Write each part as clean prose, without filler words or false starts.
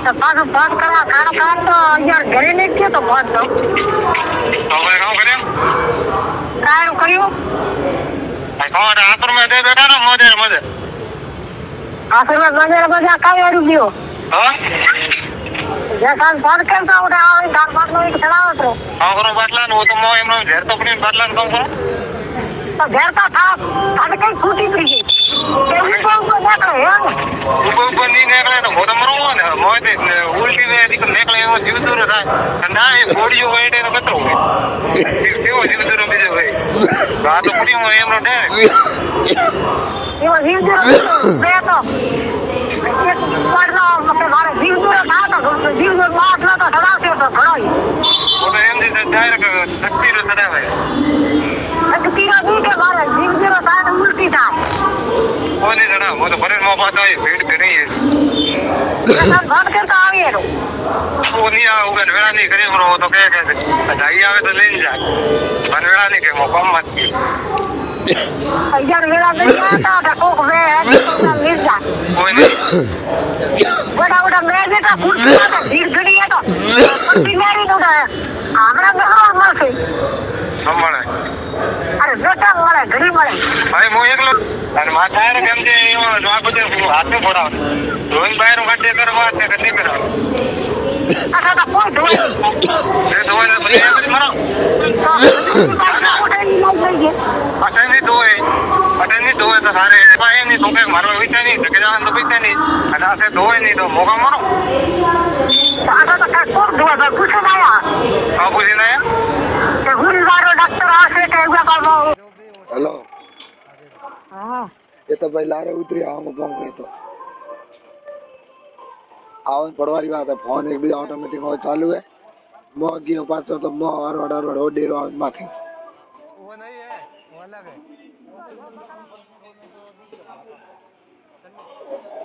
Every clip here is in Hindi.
तो पास फोन करा खाना खा तो यार घरे नहीं किया तो बहुत दो तो मैं काम करें काय करियो मैं कौन आसर में दे बेटा ना मजे आखिर में बजा काय रुपियो हाँ जैसा फोन करता उठा आवे काम बात में चलाओ तो हाँ करो बाटला वो तो मैं इमरान घर तो अपनी बाटला काम करो तो घर का था हट के छूटी पड़ी केवी को देखो यार ऊपर नहीं निकले तो बहुत मरो ना मैं तो उल्टी में दिख निकले वो जीव दूर था ना ये बॉडी जो वेट है तो कितना हो क्यों जीव दूर में जो है बात तो पूरी मैं इमरान डायरेक्ट ये जीव दूर मैं तो एक पढ़ना मतलब मारे जीव दूर था तो जीव दूर मार ला तो सदा से तो खड़ा ही वो तो एम जी डायरेक्ट शक्ति रो सदा है शक्ति रो दी के मारे जीव दूर था तो उल्टी था वो नहीं सड़ा वो तो बड़े मौका था ये वेट करी है जैसा फोन करता आवे तो वो नहीं आ उगन वेला नहीं करे वो तो क्या कहते जाई आवे तो ले जाए पर वेला नहीं के मौका मत की यार वेला नहीं आता तो कोक वे है तो मिल जा कोई नहीं बड़ा मैं बेटा फुल का भीड़ खड़ी है तो पट्टी मेरी तो हमरा में मर से संभाले अरे बेटा मारे घड़ी मारे भाई मो एकलो અને માથા રે કેમ જે એવો જવાબ દે હાથે ફોડાવ ધોઈન બહાર કાઢે કરવા છે કે નહીં કરવા अच्छा तो कोई धोए એ ધોઈ ને પછી એમ મરો અટે નહીં ધોએ તો સારે ભાઈ નહીં તો કે મારો વિચાર નહીં કે જવાનું તો પૈસા નહીં અને આ ધોય નહીં તો મોકા મરો अच्छा तो काय कोक धोए तो कुछ नहीं आया આ પૂછી ના કે हुल वालो डॉक्टर आसे के हुआ का हेलो हां ये तो भाई लारे उतरी आओ गाँव में तो आओ पड़वारी बात है फोन एक भी ऑटोमेटिक हो चालू है मो गियो पास तो मो और डेरो माथे वो नहीं है वो अलग है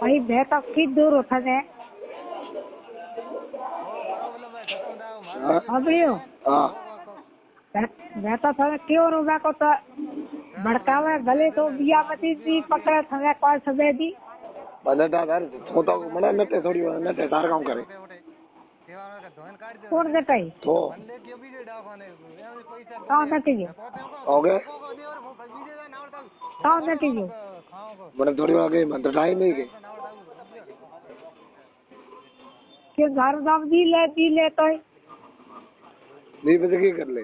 भाई बेटा की दूर उठा दे प्रॉब्लम है खत्म ना मारो अबियो हाँ बेटा थाने क्यों रोगा को तो भड़कावे गले तो बिया पति दी पकड़े थाने कॉल सबे दी बदटा तार छोटा मने नटे थोड़ी नटे तार काम करे केवानो का धोन काट दे कौन देता है तो ले के बीजे डाखाने एम पैसा कौन देती है हो गए को दे और बीजे जा नावड़ता कौन देती है खाओ को मने थोड़ी आगे मन तो टाइम नहीं के कि घर दाम दी ले तो नहीं पता की कर ले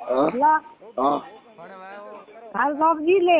हाँ ला हाँ बड़े भाई वो करो घर दाम दी ले